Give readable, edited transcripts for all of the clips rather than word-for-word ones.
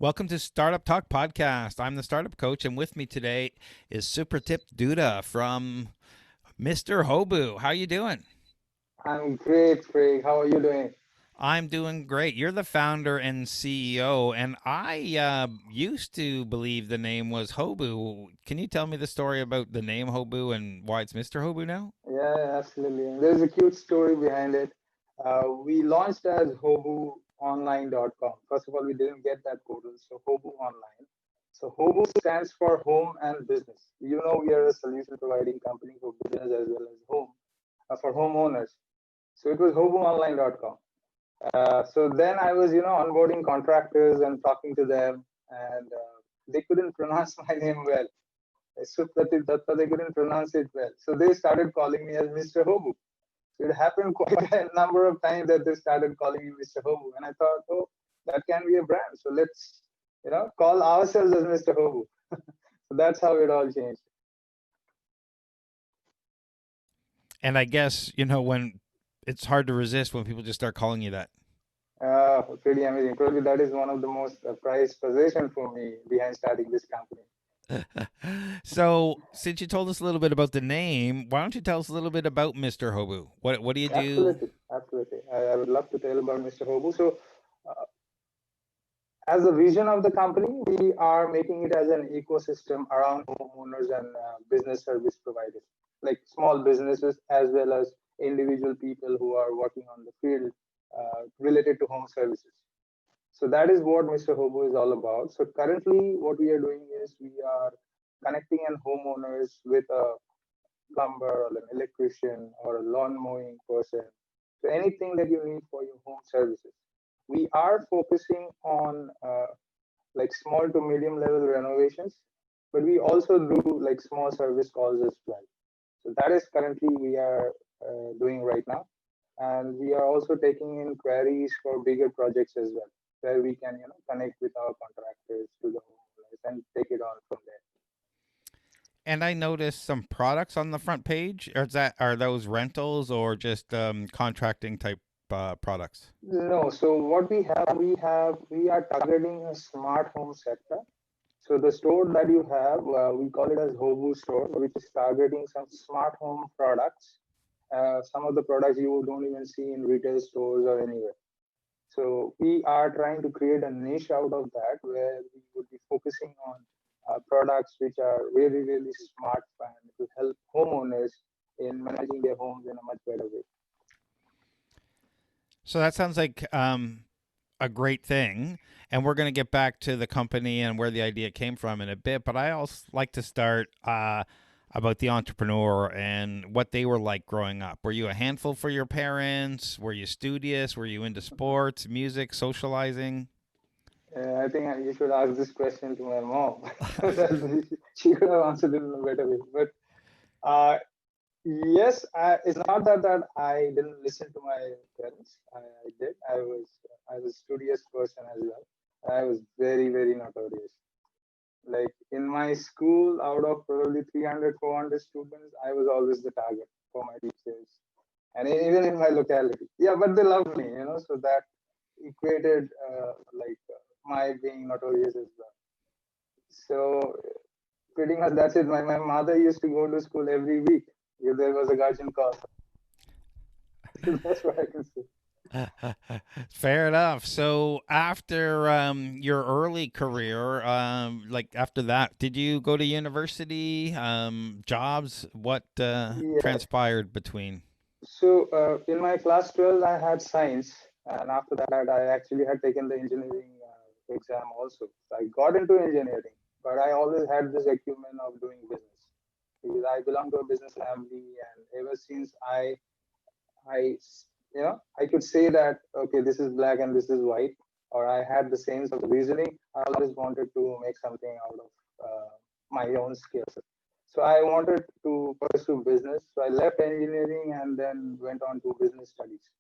Welcome to Startup Talk Podcast. I'm the startup coach, and with me today is Supratip Dutta from Mr. Hobu. How you doing? I'm great, Craig. How are you doing? I'm doing great. You're the founder and CEO, and I used to believe the name was Hobu. Can you tell me the story about the name Hobu and why it's Mr. Hobu now? Yeah, absolutely. There's a cute story behind it. We launched as HobuOnline.com. First of all, we didn't get that portal, so Hobu Online. So Hobu stands for home and business. You know, we are a solution providing company for business as well as home, for homeowners. So it was HobuOnline.com. So then I was, onboarding contractors and talking to them, and they couldn't pronounce my name well. Supratip Dutta, they couldn't pronounce it well. So they started calling me as Mr. Hobu. So it happened quite a number of times that they started calling me Mr. Hobu. And I thought, oh, that can be a brand. So let's, call ourselves as Mr. Hobu. So that's how it all changed. And I guess, when it's hard to resist when people just start calling you that. Pretty amazing. Probably that is one of the most prized possession for me behind starting this company. So, since you told us a little bit about the name, why don't you tell us a little bit about Mr. Hobu? What do you do? Absolutely. Absolutely. I would love to tell about Mr. Hobu. So as a vision of the company, we are making it as an ecosystem around homeowners and business service providers, like small businesses as well as individual people who are working on the field related to home services. So that is what Mr. Hobo is all about. So currently, what we are doing is we are connecting an homeowners with a plumber or an electrician or a lawn mowing person. So anything that you need for your home services. We are focusing on like small to medium level renovations, but we also do like small service calls as well. So that is currently we are doing right now, and we are also taking in queries for bigger projects as well, where we can connect with our contractors to the homeowners and take it on from there. And I noticed some products on the front page. Are those rentals or just contracting type products? No, so what we are targeting a smart home sector. So the store that you have, we call it as Hobu store, which is targeting some smart home products. Some of the products you don't even see in retail stores or anywhere. So we are trying to create a niche out of that, where we would be focusing on products which are really, really smart and to help homeowners in managing their homes in a much better way. So that sounds like a great thing. And we're going to get back to the company and where the idea came from in a bit. But I also like to start about the entrepreneur and what they were like growing up. Were you a handful for your parents? Were you studious? Were you into sports, music, socializing? I think you should ask this question to my mom. She could have answered it in a better way. But yes, it's not that I didn't listen to my parents. I did. I was a studious person as well. I was very, very notorious. Like in my school, out of probably 300, 400 students, I was always the target for my teachers, and even in my locality. Yeah, but they loved me, so that equated my being notorious as well. So pretty much that's it. My mother used to go to school every week if there was a guardian call. That's what I can say. Fair enough. So after your early career, like after that, did you go to university, jobs? What Yes. transpired between? So in my class 12, I had science, and after that, I actually had taken the engineering exam also. So I got into engineering, but I always had this acumen of doing business because I belong to a business family, and ever since I, I could say that okay, this is black and this is white, or I had the sense of reasoning. I always wanted to make something out of my own skills. So I wanted to pursue business. So I left engineering and then went on to business studies.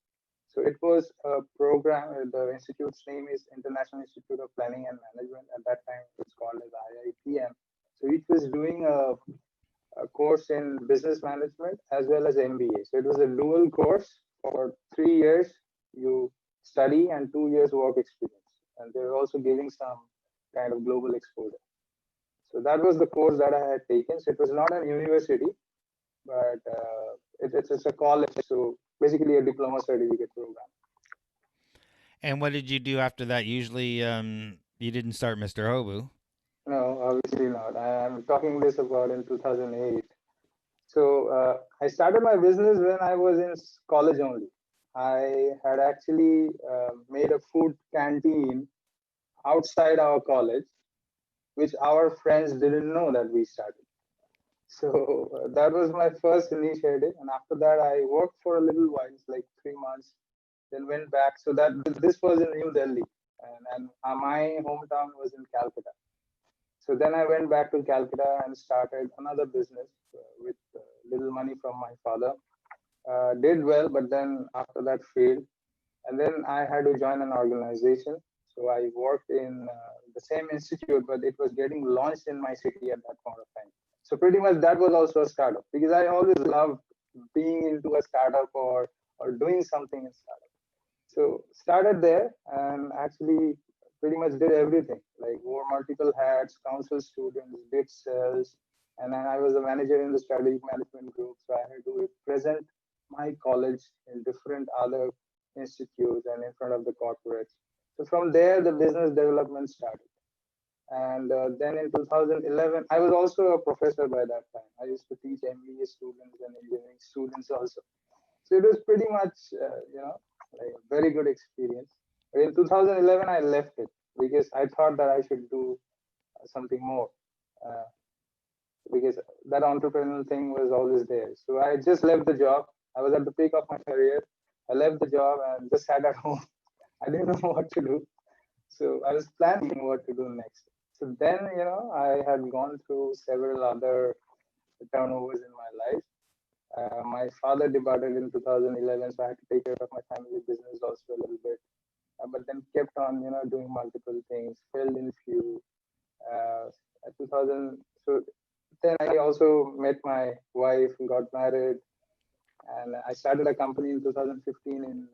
So it was a program. The institute's name is International Institute of Planning and Management. At that time, it's called as IIPM. So it was doing a course in business management as well as MBA. So it was a dual course for 3 years. You study and 2 years work experience. And they're also giving some kind of global exposure. So that was the course that I had taken. So it was not an university, but it's a college. So basically a diploma certificate program. And what did you do after that? Usually, you didn't start Mr. Hobu. No, obviously not. I'm talking this about in 2008. So I started my business when I was in college only. I had actually made a food canteen outside our college, which our friends didn't know that we started. So that was my first initiative, and after that, I worked for a little while, like 3 months, then went back. So that this was in New Delhi, and my hometown was in Calcutta. So then I went back to Calcutta and started another business with little money from my father. Did well, but then after that failed. And then I had to join an organization. So I worked in the same institute, but it was getting launched in my city at that point of time. So pretty much that was also a startup because I always loved being into a startup or doing something in startup. So started there and actually pretty much did everything, like wore multiple hats, counsel students, did sales, and then I was a manager in the strategic management group. So I had to present my college in different other institutes and in front of the corporates. So from there, the business development started. And then in 2011, I was also a professor by that time. I used to teach MBA students and engineering students also. So it was pretty much, like a very good experience. But in 2011, I left it because I thought that I should do something more uh, because that entrepreneurial thing was always there. So I just left the job. I was at the peak of my career. I left the job and just sat at home. I didn't know what to do. So I was planning what to do next. So then, I had gone through several other turnovers in my life. My father departed in 2011, so I had to take care of my family business also a little bit. But then kept on, doing multiple things, failed in few. At 2000, so then I also met my wife, got married, and I started a company in 2015. In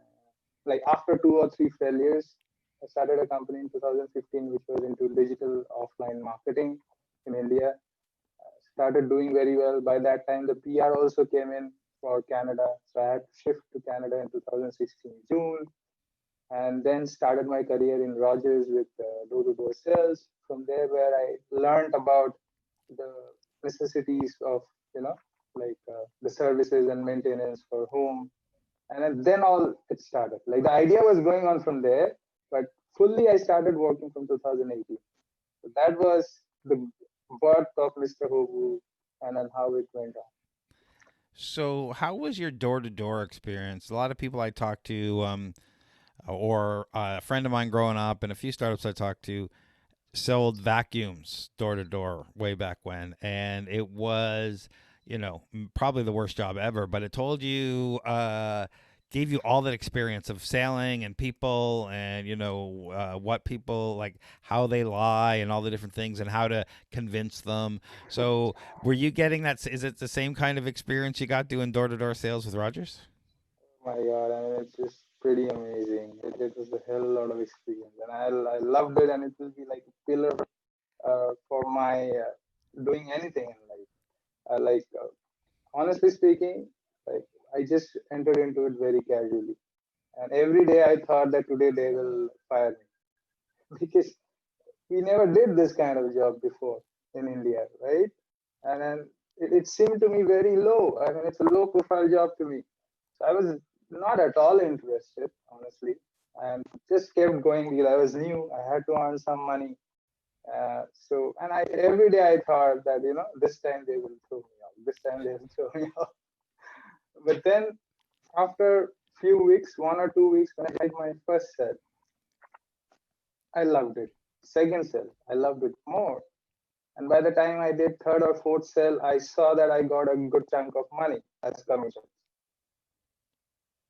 like after 2 or 3 failures, I started a company in 2015, which was into digital offline marketing in India. Started doing very well. By that time, the PR also came in for Canada. So I had to shift to Canada in 2016 June, and then started my career in Rogers with door-to-door sales. From there, where I learned about the necessities of the services and maintenance for home, and then all it started. Like the idea was going on from there, but fully I started working from 2018. So that was the birth of Mr. Hobu, and then how it went on. So, how was your door to door experience? A lot of people I talked to, or a friend of mine growing up, and a few startups I talked to, sold vacuums door to door way back when, and it was, probably the worst job ever. But it told you, gave you all that experience of selling and people, and what people like, how they lie, and all the different things, and how to convince them. So, were you getting that? Is it the same kind of experience you got doing door to door sales with Rogers? My God, I mean, it's just pretty amazing. It was a hell lot of experience, and I loved it, and it will be like a pillar for my doing anything in life. Honestly speaking, like I just entered into it very casually, and every day I thought that today they will fire me because we never did this kind of job before in India, right? And then it seemed to me very low. I mean, it's a low profile job to me. So I was not at all interested, honestly, and just kept going because I was new. I had to earn some money. And every day I thought that, this time they will throw me out. This time they will throw me out. But then after few weeks, 1 or 2 weeks, when I did my first set, I loved it. Second cell, I loved it more. And by the time I did third or fourth cell, I saw that I got a good chunk of money as commission.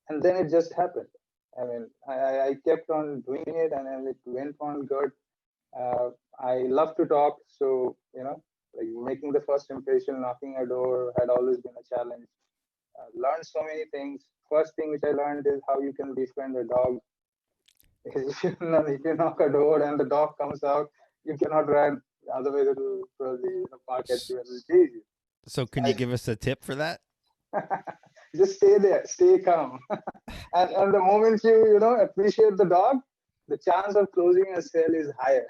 And then it just happened. I mean, I kept on doing it, and then it went on good. Uh, I love to talk, so like making the first impression, knocking a door had always been a challenge. Learned so many things. First thing which I learned is how you can befriend a dog. Because if you knock a door and the dog comes out, You cannot run, otherwise it will probably park at S- you and will chase you. So So can you give us a tip for that? just stay there, stay calm. And the moment you appreciate the dog, the chance of closing a sale is higher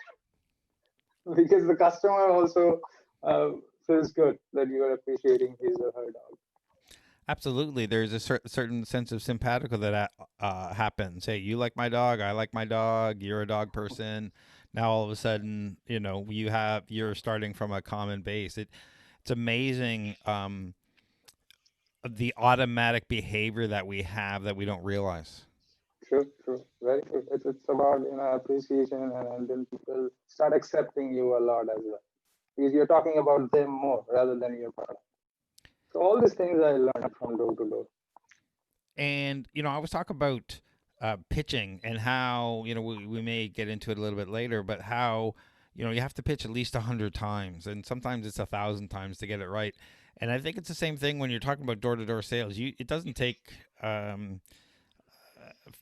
because the customer also uh, feels good that you are appreciating his or her dog. Absolutely. There's a certain sense of simpatico that happens. Hey, you like my dog. I like my dog. You're a dog person. Now all of a sudden, you're starting from a common base. It's amazing, the automatic behavior that we have that we don't realize. True, true, very true. It's about appreciation, and then people start accepting you a lot as well because you're talking about them more rather than your product. So all these things I learned from door to door. And I was talking about pitching and how we may get into it a little bit later, but how you have to pitch at least 100 times, and sometimes it's 1,000 times to get it right. And I think it's the same thing when you're talking about door to door sales. It doesn't take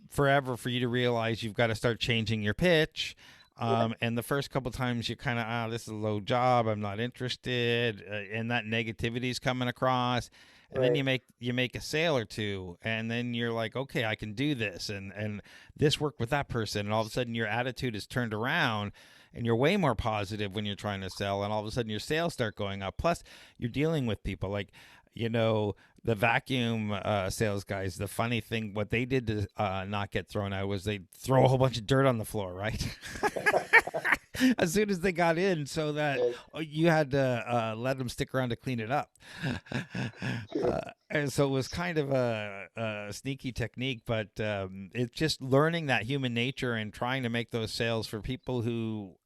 forever for you to realize you've got to start changing your pitch. Yeah, And the first couple times you kind of, this is a low job, I'm not interested, and that negativity is coming across. And then right. you make a sale or two, and then you're like, okay, I can do this, and this worked with that person, and all of a sudden your attitude is turned around, and you're way more positive when you're trying to sell, and all of a sudden your sales start going up. Plus, you're dealing with people like, you know, the vacuum sales guys. The funny thing, what they did to not get thrown out was they throw a whole bunch of dirt on the floor, right? As soon as they got in, so that Yes, you had to let them stick around to clean it up. true. And so it was kind of a sneaky technique, but it's just learning that human nature and trying to make those sales for people who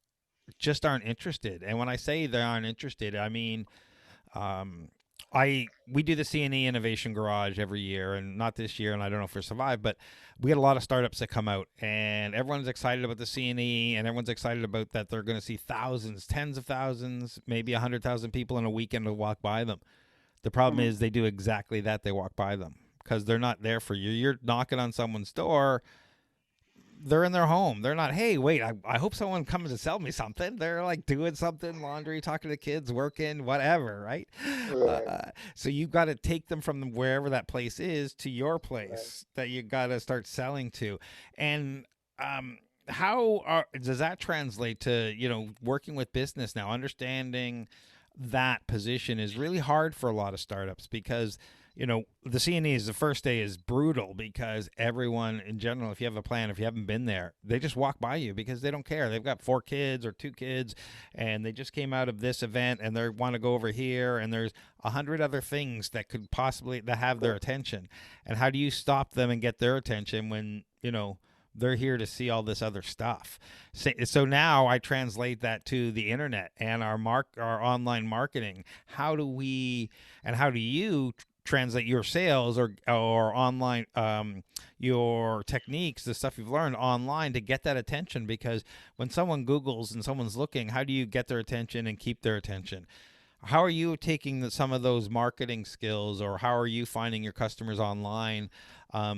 just aren't interested. And when I say they aren't interested, I mean, um, I we do the CNE Innovation Garage every year, and not this year, and I don't know if we'll survive, but we get a lot of startups that come out, and everyone's excited about the CNE, and everyone's excited about that they're going to see thousands, tens of thousands, maybe 100,000 people in a weekend to walk by them. The problem Mhm. is they do exactly that. They walk by them because they're not there for you. You're knocking on someone's door, they're in their home. They're not, hey, wait, I hope someone comes to sell me something. They're like doing something, laundry, talking to kids, working, whatever, right? Right, So you've got to take them from wherever that place is to your right. place that you got to start selling to. And how does that translate to, working with business now? Understanding that position is really hard for a lot of startups because the CNEs, the first day is brutal because everyone in general, if you have a plan, if you haven't been there, they just walk by you because they don't care. They've got 4 kids or 2 kids, and they just came out of this event and they want to go over here, and there's 100 other things that could possibly that have their True. attention. And how do you stop them and get their attention when they're here to see all this other stuff? So now I translate that to the internet and our online marketing. How do you translate your sales or online, your techniques, the stuff you've learned online to get that attention? Because when someone Googles and someone's looking, how do you get their attention and keep their attention? How are you taking some of those marketing skills, or how are you finding your customers online,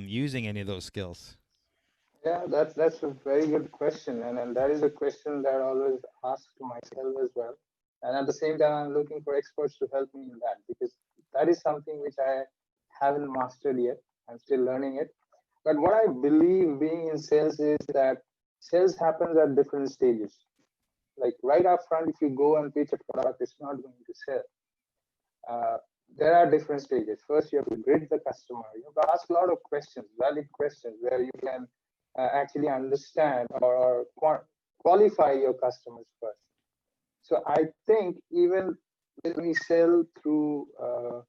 using any of those skills? Yeah, that's a very good question, and that is a question that I always ask to myself as well. And at the same time, I'm looking for experts to help me in that because that is something which I haven't mastered yet. I'm still learning it. But what I believe being in sales is that sales happens at different stages. Like right up front, if you go and pitch a product, it's not going to sell. Uh, there are different stages. First, you have to grid the customer. You have to ask a lot of questions, valid questions, where you can actually understand or qualify your customers first. So I think even when we sell through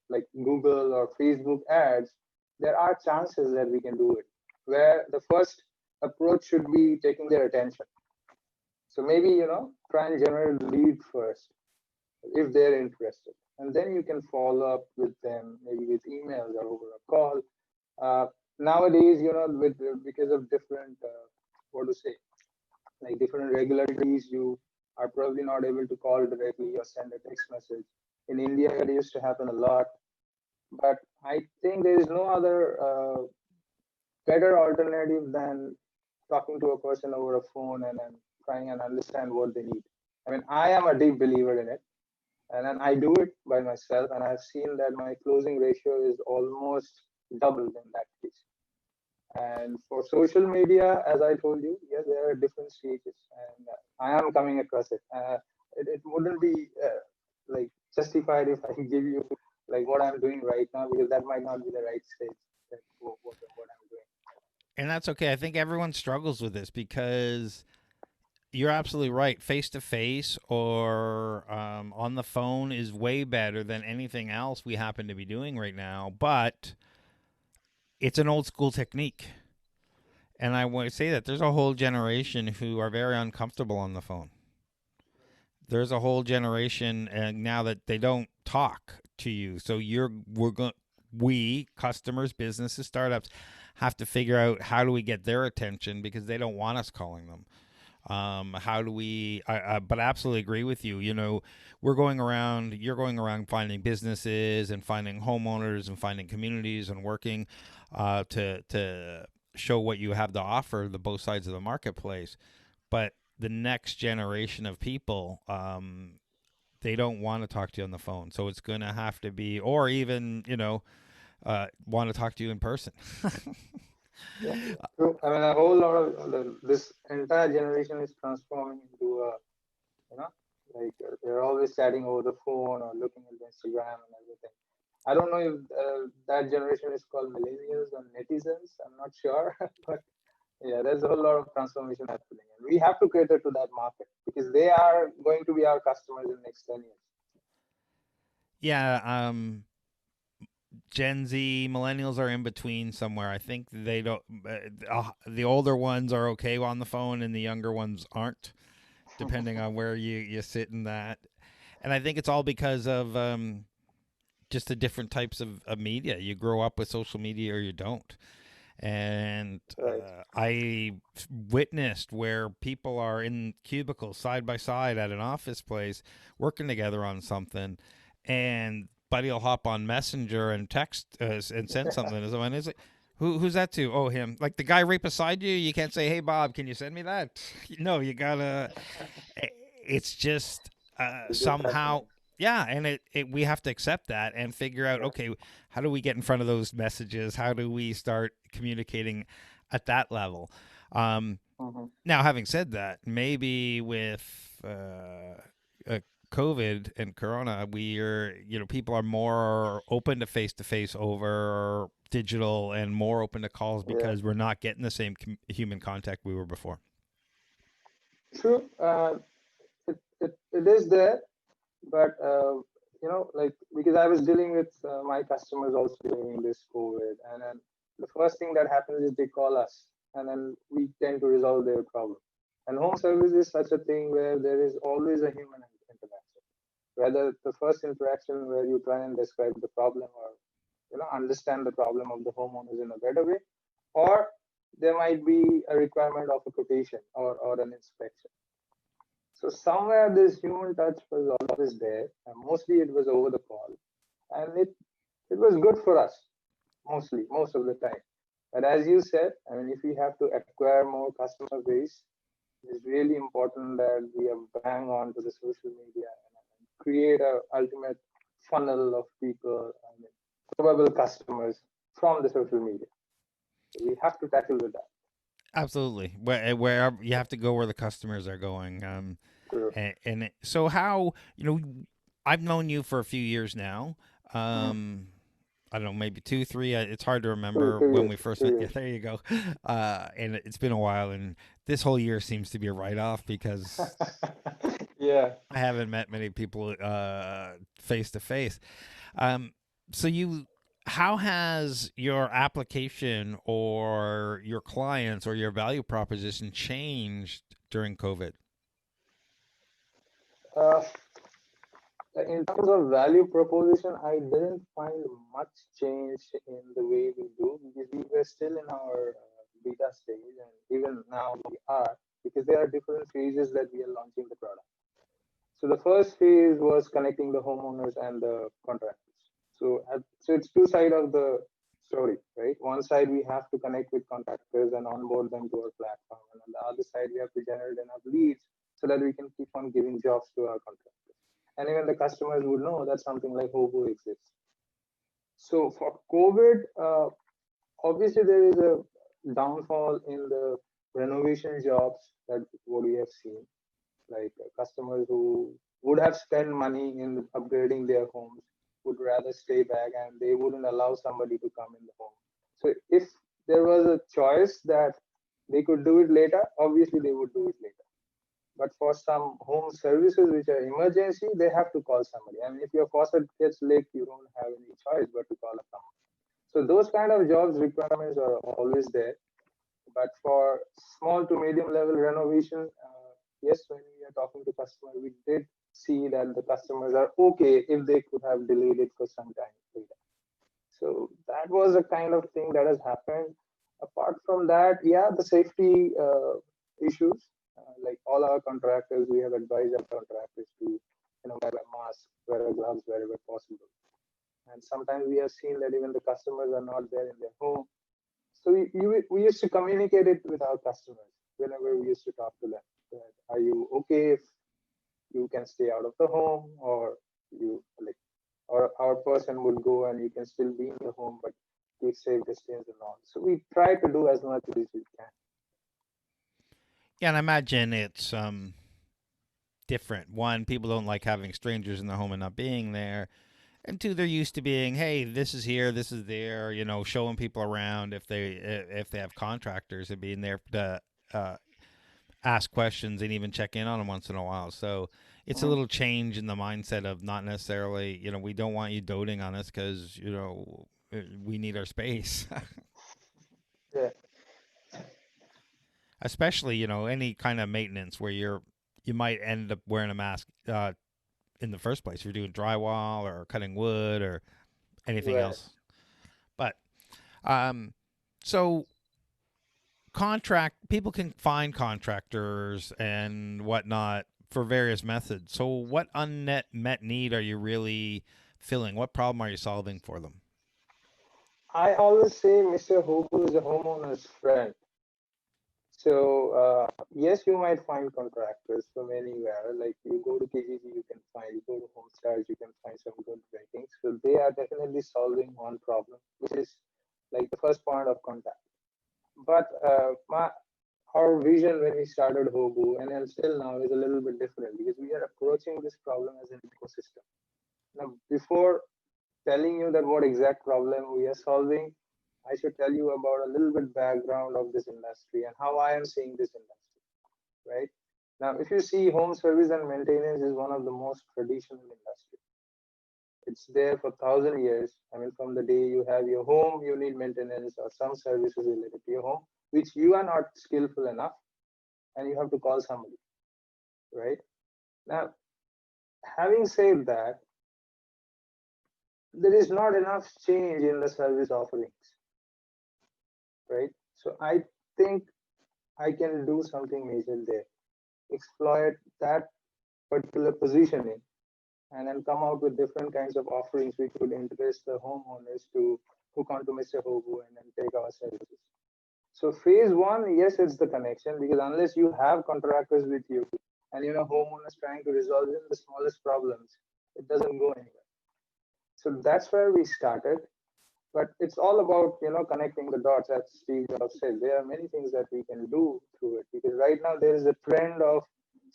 like Google or Facebook ads, there are chances that we can do it. Where the first approach should be taking their attention. So maybe try and generate lead first if they're interested, and then you can follow up with them maybe with emails or over a call. Uh, Nowadays, with because of different what to say, like different regularities, you are probably not able to call directly or send a text message. In India, it used to happen a lot, but I think there is no other better alternative than talking to a person over a phone and then trying and understand what they need. I mean, I am a deep believer in it, and then I do it by myself, and I've seen that my closing ratio is almost doubled in that case. And for social media, as I told you, yes, there are different stages, and I am coming across it. It wouldn't be like justified if I give you like what I'm doing right now, because that might not be the right stage. That what I'm doing. And that's okay. I think everyone struggles with this because you're absolutely right. Face to face or on the phone is way better than anything else we happen to be doing right now. But it's an old school technique. And I want to say that there's a whole generation who are very uncomfortable on the phone. There's a whole generation now that they don't talk to you. So we customers, businesses, startups have to figure out how do we get their attention because they don't want us calling them. How do we? But I absolutely agree with you. You know, we're going around. You're going around finding businesses and finding homeowners and finding communities and working to show what you have to offer, the both sides of the marketplace. But the next generation of people, they don't want to talk to you on the phone. So it's going to have to be, or even want to talk to you in person. Yeah, true. I mean, a whole lot of this entire generation is transforming into a, you know, like they're always chatting over the phone or looking at Instagram and everything. I don't know if that generation is called millennials or netizens. I'm not sure, but yeah, there's a whole lot of transformation happening, and we have to cater to that market because they are going to be our customers in the next 10 years. Yeah, Gen Z, millennials are in between somewhere. I think they don't. The older ones are okay on the phone, and the younger ones aren't, depending on where you sit in that. And I think it's all because of just the different types of media. You grow up with social media or you don't. And Right. I witnessed where people are in cubicles side by side at an office place working together on something, and buddy will hop on Messenger and text and send something to someone. It's like, who's that to? Oh, him. Like the guy right beside you. You can't say, "Hey, Bob, can you send me that?" No, you gotta. It's just It's just somehow. happening. Yeah, and we have to accept that and figure out, Yeah. okay, how do we get in front of those messages? How do we start communicating at that level? Um, Hmm. Now, having said that, maybe with COVID and Corona, people are more open to face over digital and more open to calls Yeah. because we're not getting the same human contact we were before. True. It is there, but like because I was dealing with my customers also during this COVID, and then the first thing that happens is they call us, and then we tend to resolve their problem. And home service is such a thing where there is always a human interaction. Whether the first interaction where you try and describe the problem or understand the problem of the homeowners in a better way, or there might be a requirement of a quotation or an inspection. So somewhere this human touch was always there, and mostly it was over the call, and it was good for us most of the time. But as you said, I mean, if we have to acquire more customer base, it's really important that we are bang on to the social media and create a ultimate funnel of people, I mean, probable customers from the social media. So we have to tackle with that. Absolutely, where you have to go where the customers are going. True. So how I've known you for a few years now. Mhm. I don't know, maybe two, three. It's hard to Two, remember two when we years, first two met. Yeah, years. there you go. And it's been a while, and this whole year seems to be a write off because Yeah. I haven't met many people face to face. Um, so how has your application or your clients or your value proposition changed during COVID? Uh, in terms of value proposition, I didn't find much change in the way we do because we were still in our beta stage, and even now we are, because there are different phases that we are launching the product. So the first phase was connecting the homeowners and the contractors. So it's two sides of the story, right? One side we have to connect with contractors and onboard them to our platform, and on the other side we have to generate enough leads so that we can keep on giving jobs to our contractors. And even the customers would know that something like Hobu exists. So for COVID, obviously there is a downfall in the renovation jobs that what we have seen, like customers who would have spent money in upgrading their homes would rather stay back and they wouldn't allow somebody to come in the home. So if there was a choice that they could do it later, obviously they would do it later. But for some home services which are emergency, they have to call somebody. I mean, if your faucet gets leaked, you don't have any choice but to call a plumber. So those kind of jobs requirements are always there. But for small to medium level renovation, yes, when we are talking to customers, we did see that the customers are okay if they could have delayed it for some time later. So that was a kind of thing that has happened. Apart from that, yeah, the safety issues, like all our contractors, we have advised our contractors to, wear a mask, wear a gloves wherever possible. And sometimes we have seen that even the customers are not there in their home. So we used to communicate it with our customers whenever we used to talk to them. That, are you okay if you can stay out of the home, or you like, or our person would go and you can still be in the home, but keep safe distance and all. So we try to do as much as we can. Yeah, and I imagine it's different. One, people don't like having strangers in their home and not being there. And two, they're used to being, hey, this is here, this is there, showing people around if they have contractors and being there to ask questions and even check in on them once in a while. So it's a Mhm. little change in the mindset of not necessarily, we don't want you doting on us because we need our space. Yeah, Especially any kind of maintenance where you might end up wearing a mask in the first place. If you're doing drywall or cutting wood or anything right. else. But um, so contract people can find contractors and whatnot for various methods. So what unmet met need are you really filling? What problem are you solving for them? I always say Mr. Hobu is a homeowner's friend. So yes, you might find contractors from anywhere. Like you go to KGG, you can find. You go to HomeStars, you can find some good ratings. So they are definitely solving one problem, which is like the first point of contact. But our vision when we started Hobu and then still now is a little bit different because we are approaching this problem as an ecosystem. Now, before telling you that what exact problem we are solving, I should tell you about a little bit background of this industry and how I am seeing this industry, right? Now, if you see, home service and maintenance is one of the most traditional industry. It's there for 1,000 years. I mean, from the day you have your home, you need maintenance or some services related to your home, which you are not skillful enough, and you have to call somebody, right? Now, having said that, there is not enough change in the service offerings, right? So I think I can do something major there, exploit that particular positioning, and then come out with different kinds of offerings which would interest the homeowners to hook onto Mr. Hobu and then take our services. So phase one, yes, it's the connection because unless you have contractors with you and homeowners trying to resolve even the smallest problems, it doesn't go anywhere. So that's where we started. But it's all about connecting the dots, as Steve Jobs said. There are many things that we can do through it because right now there is a trend of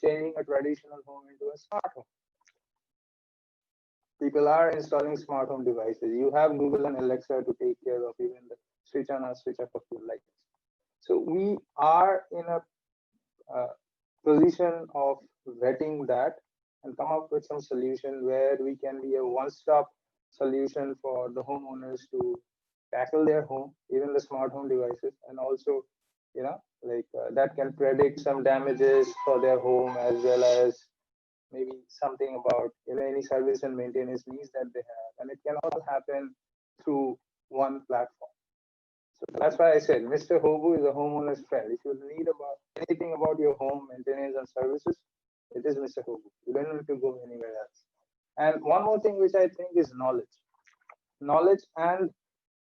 changing a traditional home into a smart home. People are installing smart home devices. You have Google and Alexa to take care of even the switch on or switch off of your lights. So we are in a uh, position of vetting that and come up with some solution where we can be a one-stop solution for the homeowners to tackle their home, even the smart home devices, and also, that can predict some damages for their home as well as maybe something about any service and maintenance needs that they have, and it can all happen through one platform. So that's why I said Mr. Hobu is a homeowner's friend. If you need about anything about your home maintenance and services, it is Mr. Hobu. You don't need to go anywhere else. And one more thing which I think is knowledge and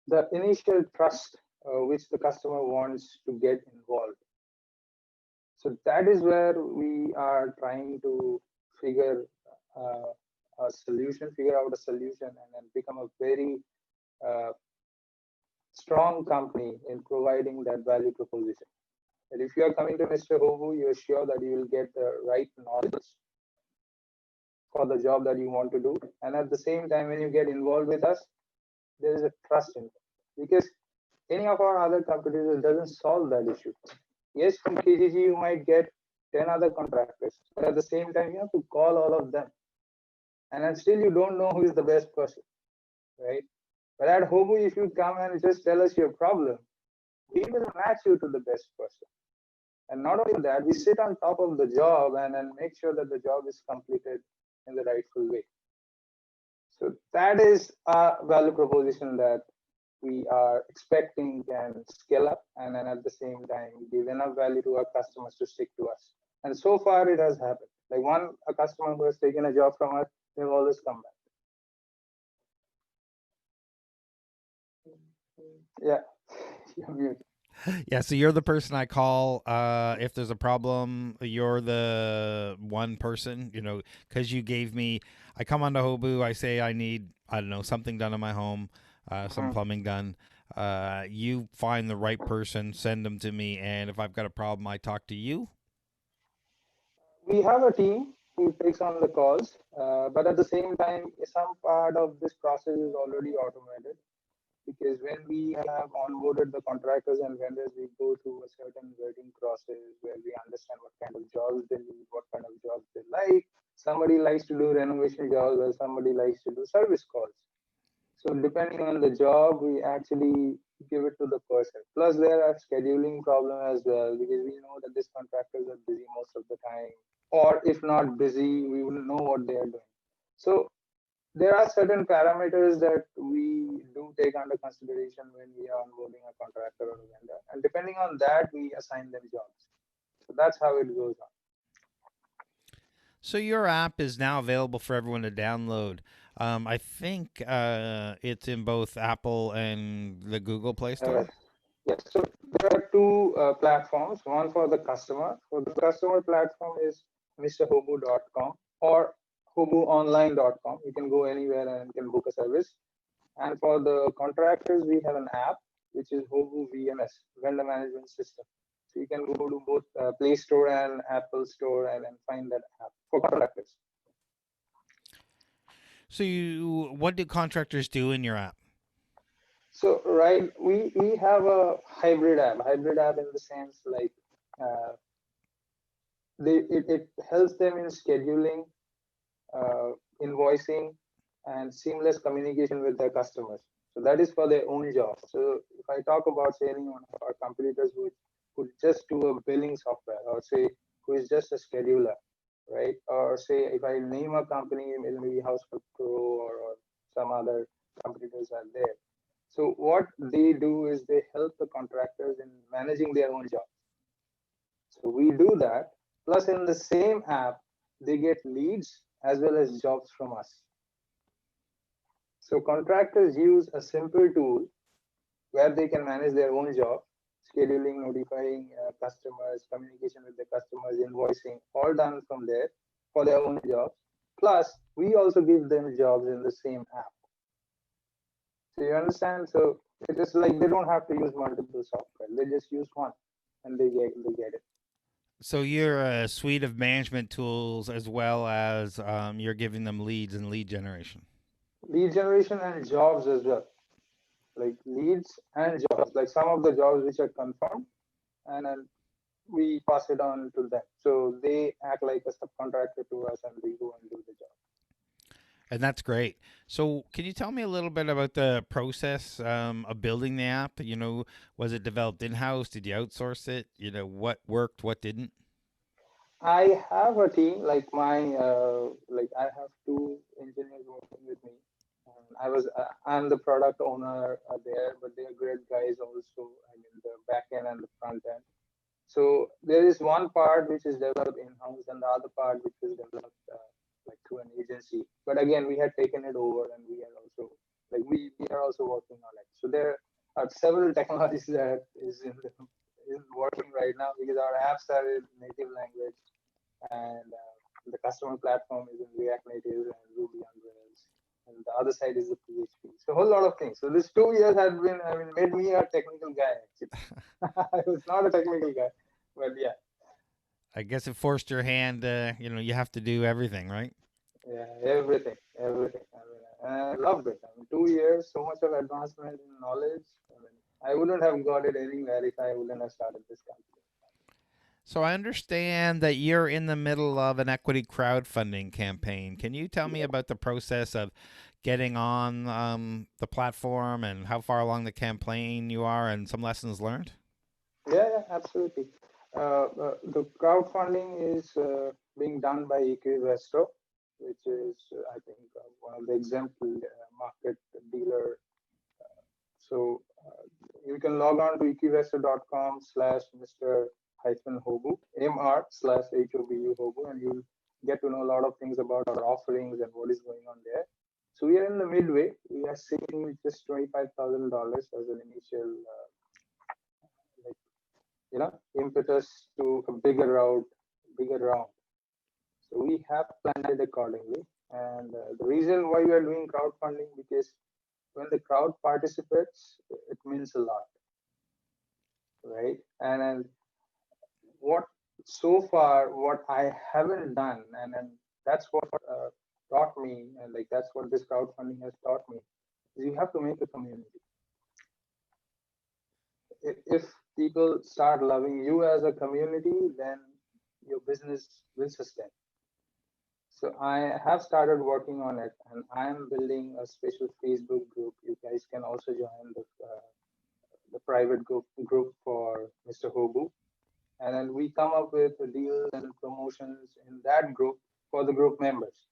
the initial trust which the customer wants to get involved. So that is where we are trying to figure uh, figure out a solution, and then become a very uh, strong company in providing that value proposition. And if you are coming to Mr. Hobu, you are sure that you will get the right knowledge for the job that you want to do. And at the same time, when you get involved with us, there is a trust in it. Because any of our other competitors doesn't solve that issue. Yes, from KGG, you might get 10 other contractors, but at the same time, you have to call all of them. And then still, you don't know who is the best person, right? But at Hobu, if you come and just tell us your problem, we will match you to the best person. And not only that, we sit on top of the job and then make sure that the job is completed in the rightful way. So that is a value proposition that we are expecting can scale up, and then at the same time give enough value to our customers to stick to us. And so far it has happened. Like a customer who has taken a job from us, they've always come back. Yeah. You're mute. Yeah, so you're the person I call if there's a problem. You're the one person, because you gave me. I come onto Hobu. I say I need, I don't know, something done in my home, some plumbing done. You find the right person, send them to me, and if I've got a problem, I talk to you. We have a team who takes on the calls, but at the same time, some part of this process is already automated, because when we have onboarded the contractors and vendors, we go through a certain vetting process where we understand what kind of jobs they need, what kind of jobs they like. Somebody likes to do renovation jobs, while somebody likes to do service calls. So depending on the job, we actually give it to the person. Plus, there are scheduling problem as well, because we know that these contractors are busy most of the time, or if not busy, we wouldn't know what they are doing. So there are certain parameters that we do take under consideration when we are onboarding a contractor or a vendor, and depending on that, we assign them jobs. So that's how it goes on. So your app is now available for everyone to download. I think it's in both Apple and the Google Play Uh, Store. yes, so there are two platforms. One for the customer. For the customer platform is mrhobu.com or hobuonline.com. You can go anywhere and you can book a service. And for the contractors, we have an app which is Hobu VMS, Vendor Management System. So you can go to both Play Store and Apple Store and then find that app for contractors. So what do contractors do in your app? So right, we have a hybrid app in the sense like uh, it helps them in scheduling, uh, invoicing, and seamless communication with their customers. So that is for their own job. So if I talk about say any one of our competitors who could just do a billing software, or say who is just a scheduler, right? Or say if I name a company, maybe House Pro or some other competitors are there. So what they do is they help the contractors in managing their own job. So we do that. Plus, in the same app, they get leads as well as jobs from us. So contractors use a simple tool where they can manage their own job, scheduling, notifying customers, communication with the customers, invoicing, all done from there for their own jobs. Plus, we also give them jobs in the same app. So you understand? So it is like they don't have to use multiple software. They just use one and they get it. So you're a suite of management tools as well as you're giving them leads and lead generation. Lead generation and jobs as well. Like leads and jobs, like some of the jobs which are confirmed, and then we pass it on to them. So they act like a subcontractor to us, and we go and do the job. And that's great. So, can you tell me a little bit about the process of building the app? Was it developed in house? Did you outsource it? What worked, what didn't? I have a team, like like I have two engineers working with me. I'm the product owner there, but they are great guys also. I mean, the back end and the front end. So there is one part which is developed in-house, and the other part which is developed like through an agency. But again, we had taken it over, and we are also we are also working on it. So there are several technologies that isn't working right now because our apps are in native language, and the customer platform is in React Native and Ruby on Rails, and the other side is the PHP. So a whole lot of things. So this 2 years had been, I mean, made me a technical guy actually. I was not a technical guy, but yeah, I guess it forced your hand. You have to do everything, right? yeah, everything. I mean, I loved it. I mean, 2 years, so much of advancement in knowledge. I mean, I wouldn't have got it anywhere if I wouldn't have started this company. So I understand that you're in the middle of an equity crowdfunding campaign. Can you tell me Yeah, about the process of getting on the platform and how far along the campaign you are and some lessons learned? yeah, absolutely. The crowdfunding is being done by Equivesto, which is, I think, one of the example market dealer. So you can log on to equivesto.com/Mr. Hobu, MR/HOBU Hobu, and you'll get to know a lot of things about our offerings and what is going on there. So we are in the midway. We are sitting with just $25,000 as an initial, like, impetus to a bigger round. So we have planned it accordingly. And the reason why we are doing crowdfunding, because when the crowd participates, it means a lot, right? And what so far, what I haven't done, and that's what taught me, and like that's what this crowdfunding has taught me, is you have to make a community. If people start loving you as a community, then your business will sustain. So I have started working on it, and I am building a special Facebook group. You guys can also join the private group for Mr. Hobu, and then we come up with deals and promotions in that group for the group members.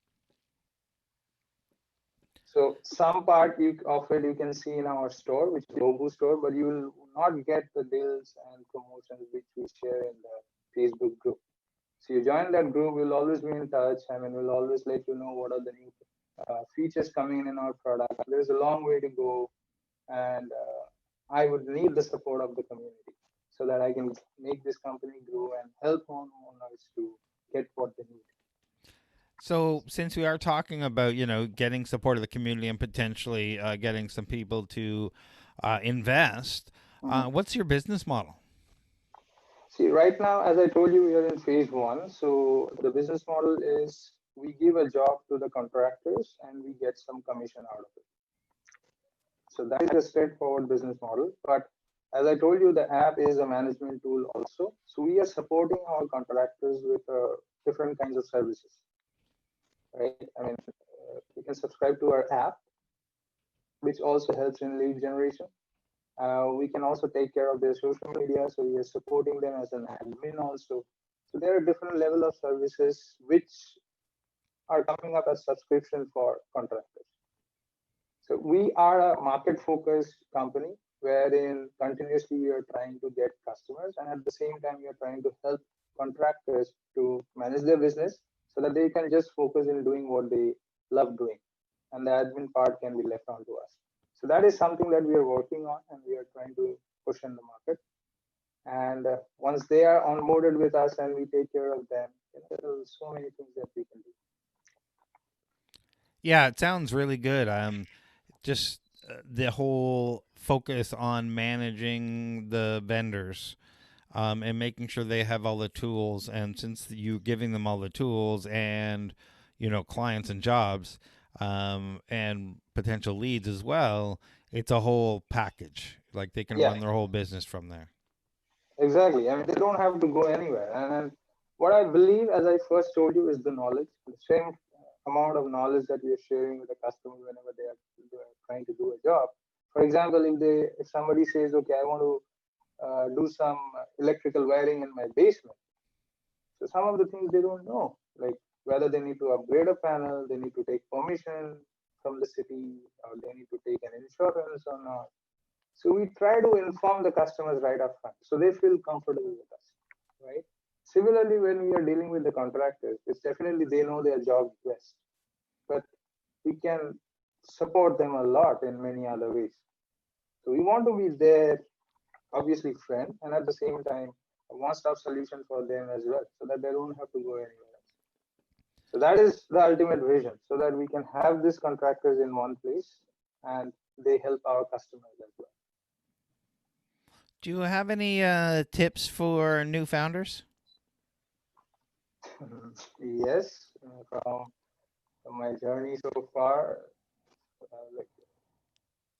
So some part of it you can see in our store, which is Hobu store, but you will not get the deals and promotions which we share in the Facebook group. So you join that group, we'll always be in touch. I mean, we'll always let you know what are the new features coming in our product. There's a long way to go, and I would need the support of the community so that I can make this company grow and help homeowners to get what they need. So, since we are talking about getting support of the community and potentially getting some people to invest, Mhm. what's your business model? See, right now, as I told you, we are in phase one. So the business model is we give a job to the contractors and we get some commission out of it. So that is a straightforward business model. But as I told you, the app is a management tool also. So we are supporting our contractors with different kinds of services, right? I mean, you can subscribe to our app, which also helps in lead generation. We can also take care of their social media, so we are supporting them as an admin also. So there are different level of services which are coming up as subscription for contractors. So we are a market focused company wherein continuously we are trying to get customers, and at the same time we are trying to help contractors to manage their business so that they can just focus in doing what they love doing, and the admin part can be left on to us. So that is something that we are working on and we are trying to push in the market. And once they are onboarded with us and we take care of them, there are so many things that we can do. Yeah, it sounds really good. Just the whole focus on managing the vendors and making sure they have all the tools. And since you're giving them all the tools and clients and jobs and potential leads as well, it's a whole package. Like they can Yeah, run their whole business from there. exactly. I mean, they don't have to go anywhere. And what I believe, as I first told you, is the knowledge, the same amount of knowledge that we are sharing with the customer whenever they are trying to do a job. For example, if somebody says, okay, I want to do some electrical wiring in my basement. So some of the things they don't know, like whether they need to upgrade a panel, they need to take permission from the city, or they need to take an insurance or not. So we try to inform the customers right up front, so they feel comfortable with us, right? Similarly, when we are dealing with the contractors, it's definitely they know their job best, but we can support them a lot in many other ways. So we want to be there obviously friend, and at the same time, a one-stop solution for them as well, so that they don't have to go anywhere else. So that is the ultimate vision, so that we can have these contractors in one place and they help our customers as well. Do you have any tips for new founders? Yes, from my journey so far, like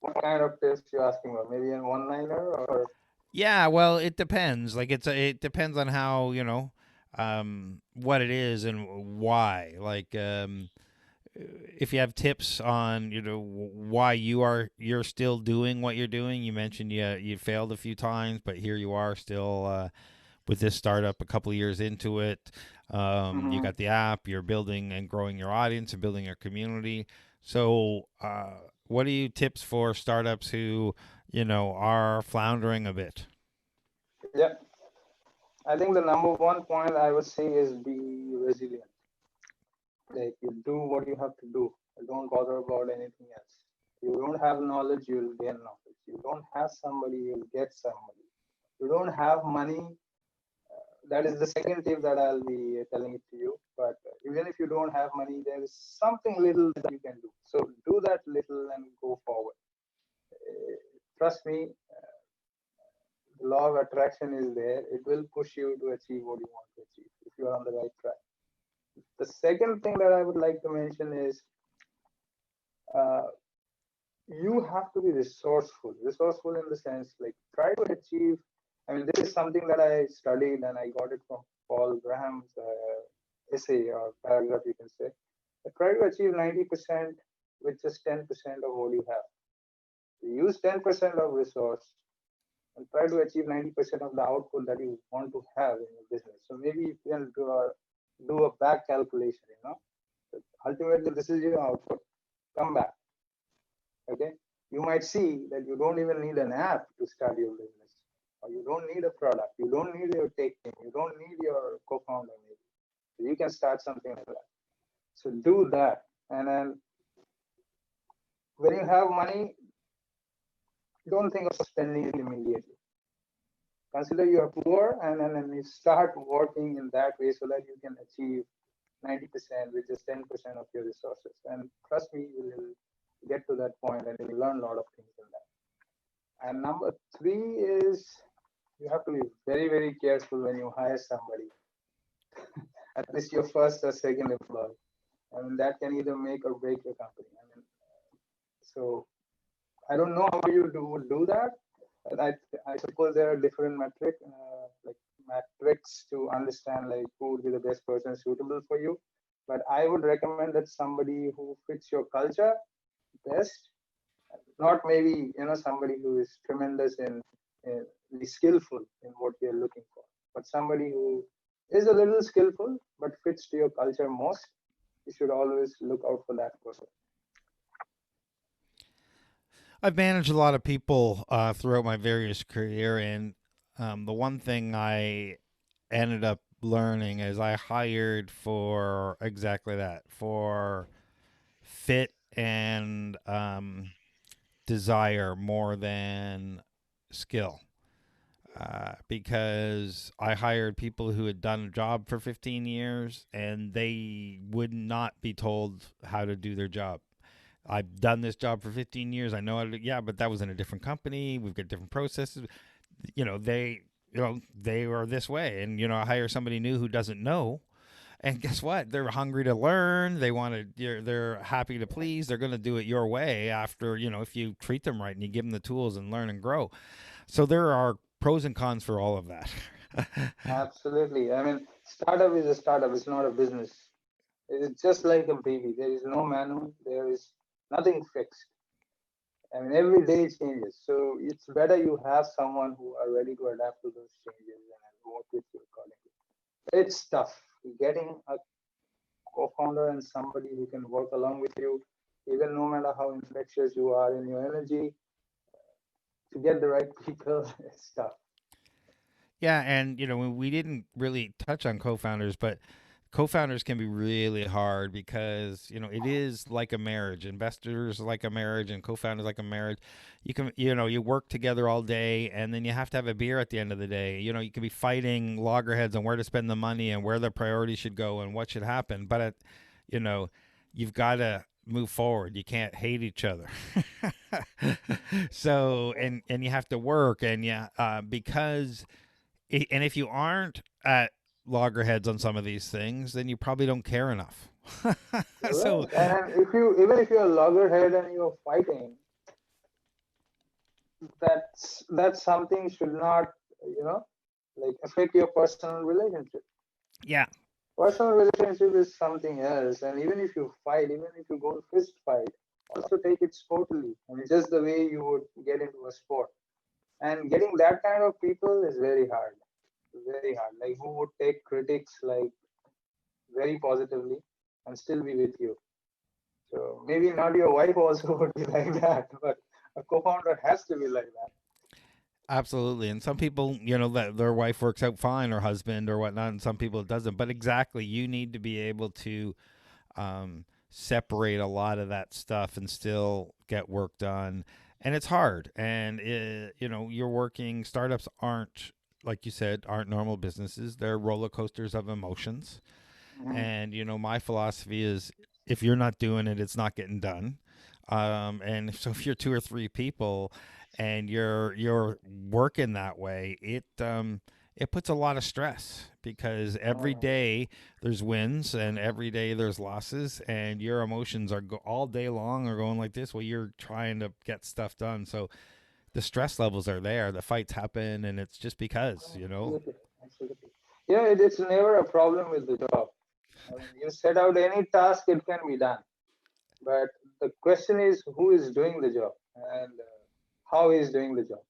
what kind of tips you asking about? Maybe in one liner or Yeah, well, it depends. Like it depends on how what it is and why. Like if you have tips on why you're still doing what you're doing. You mentioned you failed a few times, but here you are still with this startup a couple of years into it. You Mhm. got the app, you're building and growing your audience and building your community. So, what are you tips for startups who, are floundering a bit? Yeah, I think the number one point I would say is be resilient. Like you do what you have to do. Don't bother about anything else. You don't have knowledge, you'll gain knowledge. You don't have somebody, you'll get somebody. You don't have money. That is the second tip that I'll be telling it to you. But even if you don't have money, there is something little that you can do. So do that little and go forward. Trust me, the law of attraction is there. It will push you to achieve what you want to achieve if you are on the right track. The second thing that I would like to mention is uh, you have to be resourceful. Resourceful in the sense like try to achieve. I mean, this is something that I studied and I got it from Paul Graham's essay or paragraph, you can say. Try to achieve 90% with just 10% of what you have. Use 10% of resource and try to achieve 90% of the output that you want to have in your business. So maybe you can do a back calculation, ultimately this is your output. Come back. Okay. You might see that you don't even need an app to start your business, or you don't need a product, you don't need your tech team, you don't need your co-founder maybe. So you can start something like that. So do that. And then when you have money, don't think of spending it immediately. Consider you are poor, and then you start working in that way so that you can achieve 90% with just 10% of your resources. And trust me, you will get to that point and you'll learn a lot of things in that. And number three is you have to be very, very careful when you hire somebody, at least your first or second employee. I mean, that can either make or break your company. I mean, so I don't know how you do that. I suppose there are different metrics to understand like who would be the best person suitable for you. But I would recommend that somebody who fits your culture best, not maybe somebody who is tremendous in skillful in what you're looking for, but somebody who is a little skillful but fits to your culture most. You should always look out for that person. I've managed a lot of people throughout my various career, and the one thing I ended up learning is I hired for exactly that, for fit and desire more than skill. Because I hired people who had done a job for 15 years and they would not be told how to do their job. I've done this job for 15 years. I know how to, yeah, but that was in a different company. We've got different processes. They are this way. And, I hire somebody new who doesn't know. And guess what? They're hungry to learn. They want to, they're happy to please. They're going to do it your way after, if you treat them right and you give them the tools and learn and grow. So there are pros and cons for all of that. Absolutely. I mean, startup is a startup. It's not a business. It's just like a baby. There is no manual. There is nothing fixed. I mean, every day changes. So it's better you have someone who are ready to adapt to those changes and work with you accordingly. It's tough getting a co-founder and somebody who can work along with you, even no matter how infectious you are in your energy. To get the right people, it's tough. Yeah, and we didn't really touch on co-founders, but co-founders can be really hard because it is like a marriage. Investors are like a marriage, and co-founders like a marriage. You work together all day, and then you have to have a beer at the end of the day. You can be fighting loggerheads on where to spend the money and where the priorities should go and what should happen. But you know you've got to move forward. You can't hate each other. So and you have to work, and because and if you aren't at loggerheads on some of these things, then you probably don't care enough. So Right. And if you even if you're a loggerhead and you're fighting, that's something should not, you know, like affect your personal relationship. yeah, Personal relationship is something else. And even if you fight, even if you go fist fight, also take it sportily. I mean, just the way you would get into a sport. And getting that kind of people is very hard. Very hard. Like who would take critics like very positively and still be with you. So maybe not your wife also would be like that, but a co-founder has to be like that. absolutely. And some people, that their wife works out fine, or husband, or whatnot, and some people it doesn't. But exactly, you need to be able to separate a lot of that stuff and still get work done. And it's hard. And you're working. Startups aren't, like you said, aren't normal businesses. They're roller coasters of emotions. Mhm. And my philosophy is, if you're not doing it, it's not getting done. And so if you're two or three people and you're working that way, it puts a lot of stress, because every Mhm. day there's wins and every day there's losses, and your emotions are all day long are going like this while you're trying to get stuff done. So the stress levels are there, the fights happen, and it's just because. Absolutely. Absolutely. Yeah, it's never a problem with the job. I mean, you set out any task, it can be done. But the question is who is doing the job and how he is doing the job.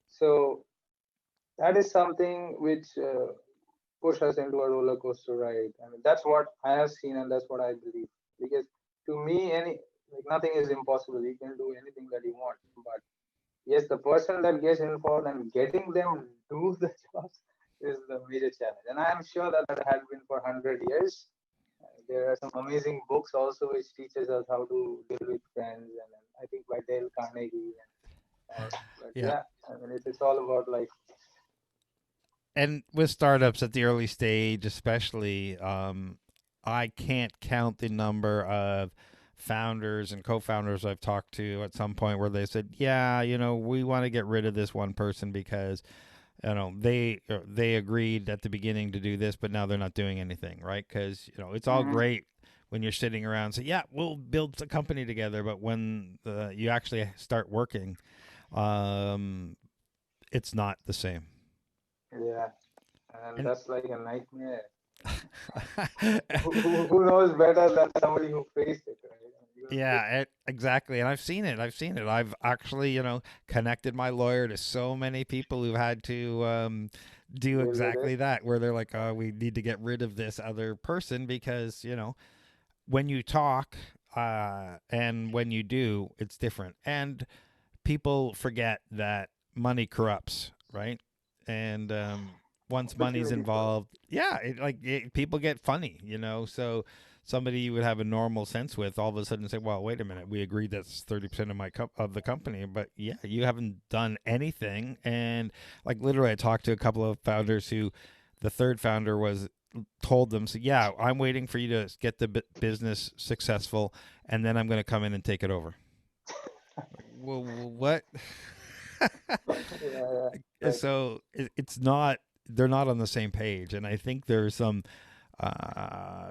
So that is something which push us into a roller coaster ride. I mean, that's what I have seen and that's what I believe. Because to me, nothing is impossible. You can do anything that you want. But yes, the person that gets involved and getting them do the jobs is the major challenge. And I am sure that that has been for 100 years. There are some amazing books also which teaches us how to deal with friends, and I think by Dale Carnegie. But Yeah. yeah, I mean it's all about life. And with startups at the early stage, especially, I can't count the number of founders and co-founders I've talked to at some point where they said, "Yeah, we want to get rid of this one person because they agreed at the beginning to do this, but now they're not doing anything, right? Because it's all Hmm. great when you're sitting around and say, yeah, we'll build a company together, but when you actually start working, um, it's not the same." Yeah, and And that's like a nightmare. Who knows better than somebody who faced it, right? yeah, exactly. And I've seen it. I've actually, connected my lawyer to so many people who've had to do Deal with it. exactly that, where they're like, "Oh, we need to get rid of this other person because when you talk and when you do, it's different." And people forget that money corrupts, right? And once money's Opportunity cost. involved, yeah, people get funny, So somebody you would have a normal sense with, all of a sudden say, "Well, wait a minute, we agreed that's 30% of of the company, but yeah, you haven't done anything." And like literally, I talked to a couple of founders who, the third founder was told them, "So yeah, I'm waiting for you to get the business successful, and then I'm going to come in and take it over." Well, what? Yeah, yeah, right. So it's not, they're not on the same page, and I think there's some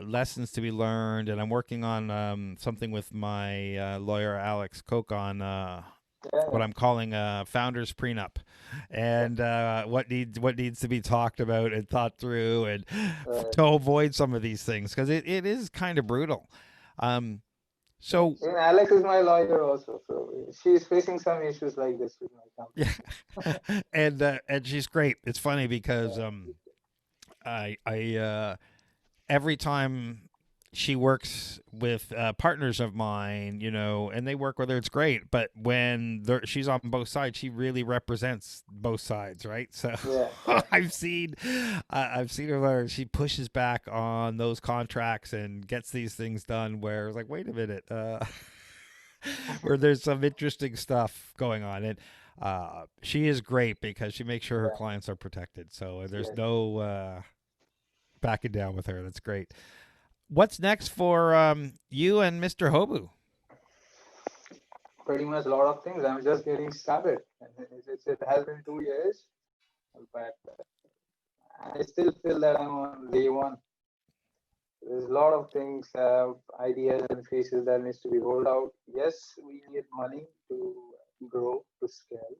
lessons to be learned. And I'm working on something with my lawyer Alex Koch on Yeah, what yeah, I'm calling a founders prenup, and what needs to be talked about and thought through, and right. to avoid some of these things, because it is kind of brutal. Um, so Even Alex is my lawyer also, so she's facing some issues like this with my company. yeah, and she's great. It's funny because Yeah. I every time she works with partners of mine, and they work with her. It's great, but when she's on both sides, she really represents both sides, right? So Yeah, yeah, I've seen her where she pushes back on those contracts and gets these things done. Where it's like, wait a minute, where there's some interesting stuff going on, and she is great because she makes sure her yeah, clients are protected. So there's yes. no backing down with her. That's great. What's next for you and Mr. Hobu? Pretty much a lot of things. I'm just getting started. And it has been 2 years, but I still feel that I'm on day one. There's a lot of things, ideas and phases that needs to be rolled out. Yes, we need money to grow, to scale.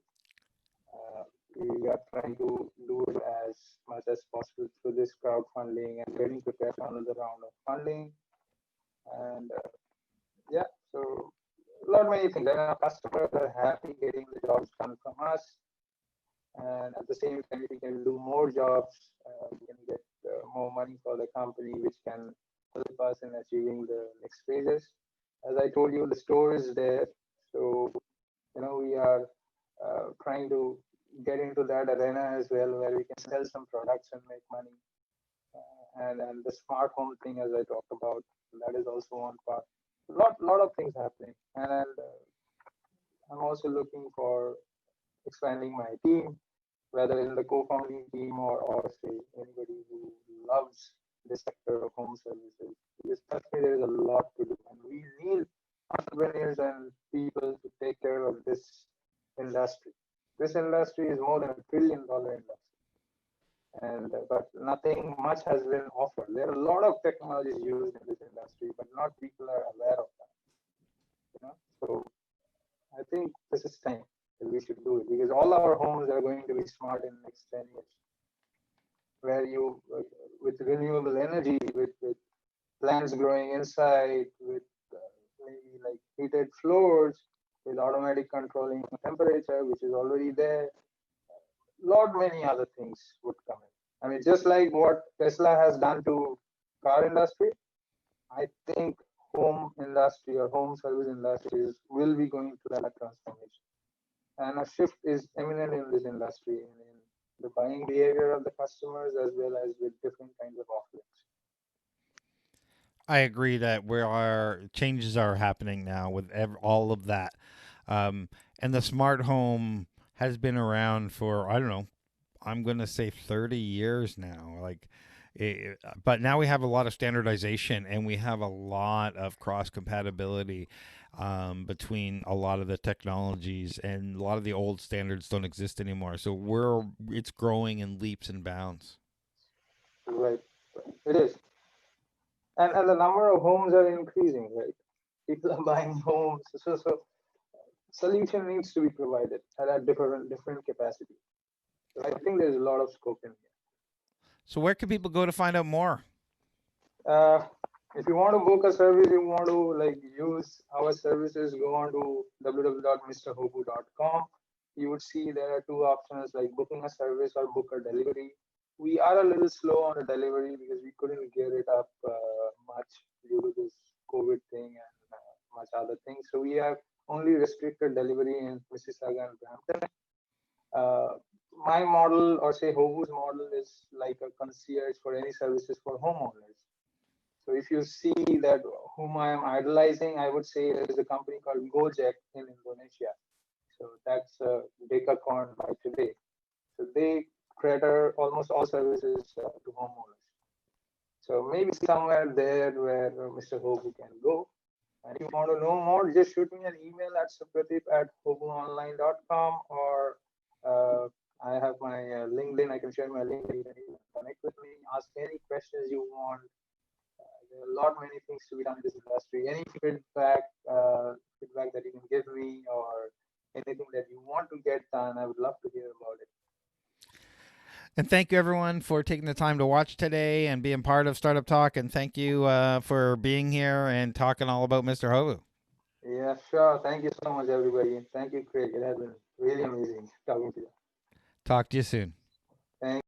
Uh, we are trying to do it as much as possible through this crowdfunding and getting prepared for another round of funding. And yeah, so a lot many things. And our customers are happy getting the jobs done from us. And at the same time, if we can do more jobs, we can get more money for the company, which can help us in achieving the next phases. As I told you, the store is there, so we are trying to get into that arena as well, where we can sell some products and make money. And the smart home thing, as I talked about, that is also one part. Lot of things happening, and I'm also looking for expanding my team, whether in the co-founding team or say anybody who loves this sector of home services. Because trust me, there is a lot to do, and we need entrepreneurs and people to take care of this industry. This industry is more than $1 trillion industry, and but nothing much has been offered. There are a lot of technologies used in this industry, but not people are aware of that. So I think this is time that we should do it because all our homes are going to be smart in the next 10 years, where you with renewable energy, with plants growing inside, with maybe like heated floors, with automatic controlling temperature, which is already there. Lot many other things would come in. I mean, just like what Tesla has done to car industry, I think home industry or home service industries will be going through that transformation. And a shift is imminent in this industry and in the buying behavior of the customers as well as with different kinds of offerings. I agree that where our changes are happening now with all of that, and the smart home has been around for I don't know. I'm going to say 30 years now. But now we have a lot of standardization and we have a lot of cross compatibility between a lot of the technologies, and a lot of the old standards don't exist anymore. So it's growing in leaps and bounds. Right. It is. And the number of homes are increasing, right? People are buying homes. So solution needs to be provided at a different capacity. So I think there's a lot of scope in here. So where can people go to find out more? Uh, if you want to book a service, you want to like use our services, go on to www.mrhobu.com. You would see there are two options like booking a service or book a delivery. We are a little slow on the delivery because we couldn't gear it up much due to this COVID thing and much other things. So we have only restricted delivery in Mississauga and Brampton. Uh, my model, or say Hobu's model, is like a concierge for any services for homeowners. So if you see that whom I am idolizing, I would say there is a company called Gojek in Indonesia. So that's Decacorn by today. So they cater almost all services to homeowners. So maybe somewhere there where Mr. Hobu can go. And if you want to know more, just shoot me an email at supratip@hobuonline.com, or I have my LinkedIn. I can share my LinkedIn. You can connect with me, ask any questions you want. There are a lot many things to be done in this industry. Any feedback that you can give me, or anything that you want to get done, I would love to hear about it. And thank you, everyone, for taking the time to watch today and being part of Startup Talk. And thank you for being here and talking all about Mr. Hobu. Yeah, sure. Thank you so much, everybody. Thank you, Craig. It has been really amazing talking to you. Talk to you soon. Thank